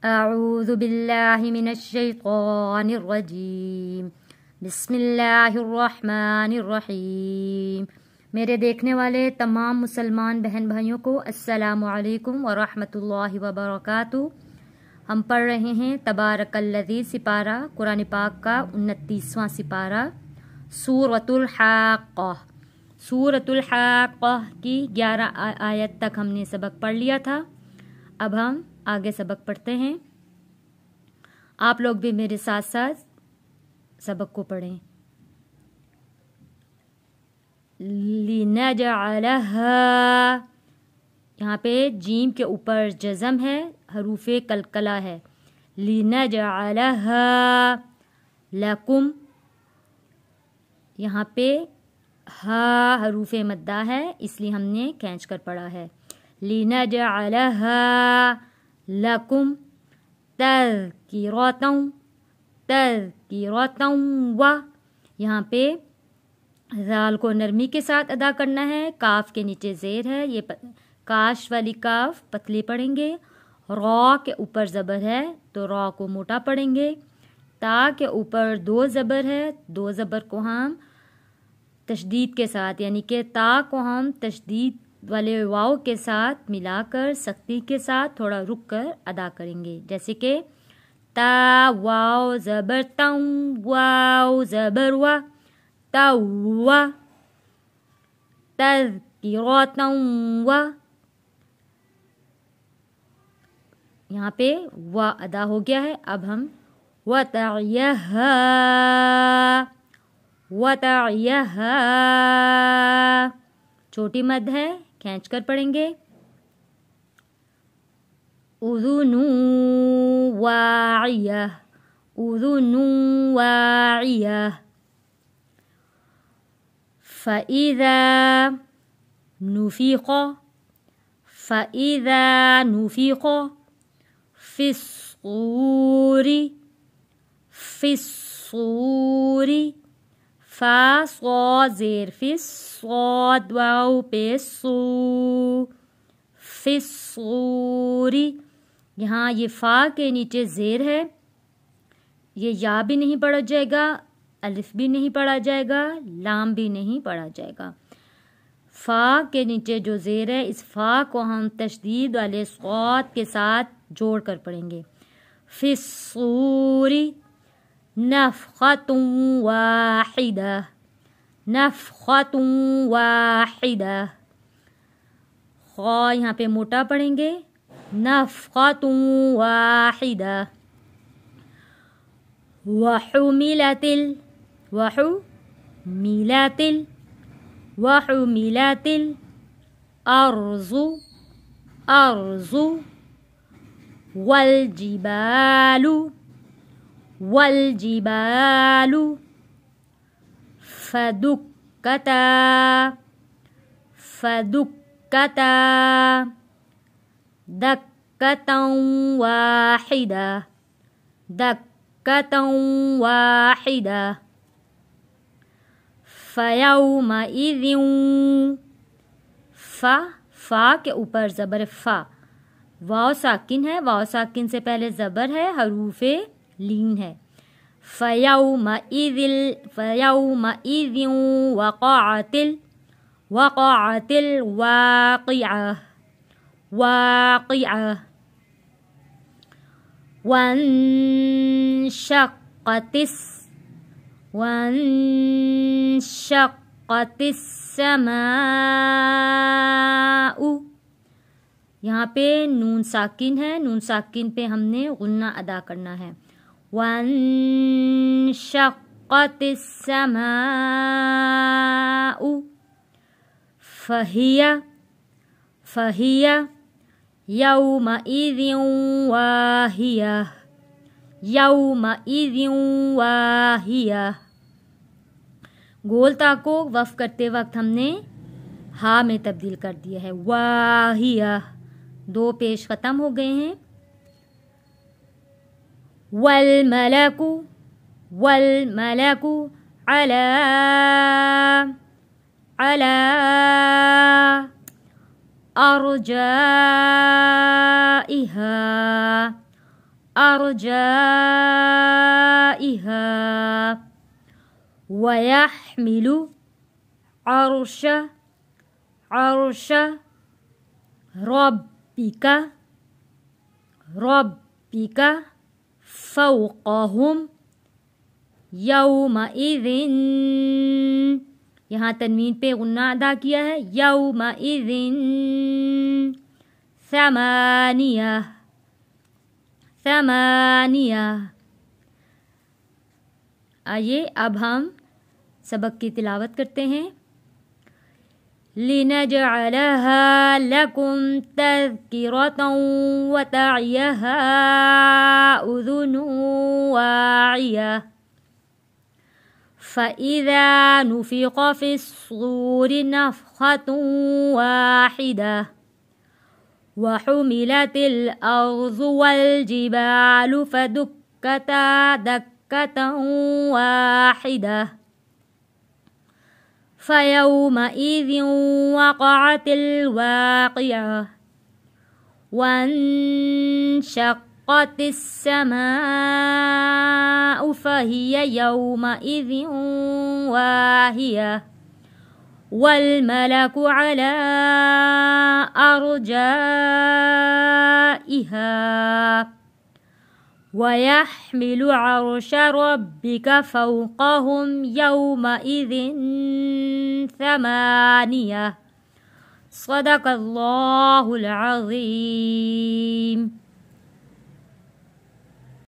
अऊज़ु बिल्लाहि मिनश्शैतानिर्रजीम बिस्मिल्लाहिर्रहमानिर्रहीम। मेरे देखने वाले तमाम मुसलमान बहन भाइयों को अस्सलामु अलैकुम व रहमतुल्लाहि व बरकातुहू। हम पढ़ रहे हैं तबारकल्लज़ी सिपारा कुरान पाक का 29वां सिपारा सूरतुल हाक़्क़ा। सूरतुल हाक़्क़ा की 11 आयत तक हमने सबक पढ़ लिया था। अब हम आगे सबक पढ़ते हैं। आप लोग भी मेरे साथ साथ सबक को पढ़ें। लिनजअलहा, यहाँ पे जीम के ऊपर जज़म है, हरूफे कलकला है। लिनजअलहा लकुम, यहाँ पे हा हरूफे मद्दा है, इसलिए हमने खींच कर पढ़ा है। लिनजअलहा लकुम तज़किरतन, तज़किरतन व, यहाँ पे ज़ाल को नरमी के साथ अदा करना है। काफ के नीचे ज़ेर है, ये काश वाली काफ पतली पढ़ेंगे। रॉ के ऊपर ज़बर है तो रॉ को मोटा पढ़ेंगे। ता के ऊपर 2 ज़बर है, 2 ज़बर को हम तशदीद के साथ, यानी कि ता को हम तशदीद वाले वाव के साथ मिलाकर सख्ती के साथ थोड़ा रुक कर अदा करेंगे। जैसे कि ता वाव ज़बर तौ, वाव ज़बर वा, तौवा, तज़किरतन वा। यहाँ पे वा अदा हो गया है। अब हम वतअयहा, वतअयहा छोटी मद है, खींच कर पढ़ेंगे। उज़ुनु वाइया, उज़ुनु वाइया। फ़इज़ा नुफ़िक़, फ़इज़ा नुफ़िक़ फ़िस्सूरी, फ़िस्सूरी। फ़ा सौ ज़ेर फ़िस, सौद वाव पे सू, फ़िस्सूरी। यहाँ ये फ़ा के नीचे ज़ेर है, ये या भी नहीं पढ़ा जाएगा, अलिफ भी नहीं पढ़ा जाएगा, लाम भी नहीं पढ़ा जाएगा। फ़ा के नीचे जो ज़ेर है, इस फ़ा को हम तशदीद वाले सौद के साथ जोड़ कर पढ़ेंगे। फ़िस्सूरी नफ़ख़तुन वाहिदा, नफ़ख़तुन वाहिदा। ख़ा यहाँ पे मोटा पढ़ेंगे, नफ़ख़तुन वाहिदा। वहुमिलतिल, वहुमिलतिल, वहुमिलतिल अर्ज़ु, अर्ज़ु। वल्जिबालु, वल्जिबालु फदुक्कता, फदुक्कता दक्कतन वाहिदा, दक्कतन वाहिदा। फ़यौमइज़िन, फ़ा के ऊपर ज़बर फ़ा, वाव साकिन है, वाव साकिन से पहले ज़बर है, हरूफे लीन है। फ़यौमइज़िल, फ़यौमइज़िन वक़अतिल, वक़अतिल वाक़िअह, वाक़िअह। वन्शक़्क़तिस, वन्शक़्क़तिस समाउ। यहाँ पे नून साकिन है, नून साकिन पे हमने गुन्ना अदा करना है। वन्शक़्क़तिस समाउ फ़हिया, फ़हिया यौमइज़िन वाहिया, यौमइज़िन वाहिया। गोलता को वफ़ करते वक्त हमने हा में तब्दील कर दिया है, वाहिया। 2 पेश ख़त्म हो गए हैं। वल्मलकु, वल्मलकु अला, अला अरजाइहा, أرجائها ويحمل عرش ربك فوقهم یومئذ، یہاں تنوین پہ غنہ ادا کیا ہے، یومئذ ثمانیہ۔ آئیے اب ہم سبق کی تلاوت کرتے ہیں۔ لِنَجْعَلَهَا لَكُمْ تَذْكِرَةً وَتَعِيَهَا أُذُنٌ وَاعِيَةٌ فَإِذَا نُفِخَ فِي الصُّورِ نَفْخَةٌ وَاحِدَةٌ وَحُمِلَتِ الْأَرْضُ وَالْجِبَالُ فَدُكَّتَا دَكَّةً وَاحِدَةً فَيَوْمَئِذٍ وَقَعَتِ الْوَاقِعَةُ وَانشَقَّتِ السَّمَاءُ فَهِيَ يَوْمَئِذٍ وَاهِيَةٌ وَالْمَلَكُ عَلَى أَرْجَائِهَا وَيَحْمِلُ عَرْشَ رَبِّكَ فَوْقَهُمْ يَوْمَئِذٍ ثَمَانِيَةٌ۔ صدق اللہ العظیم۔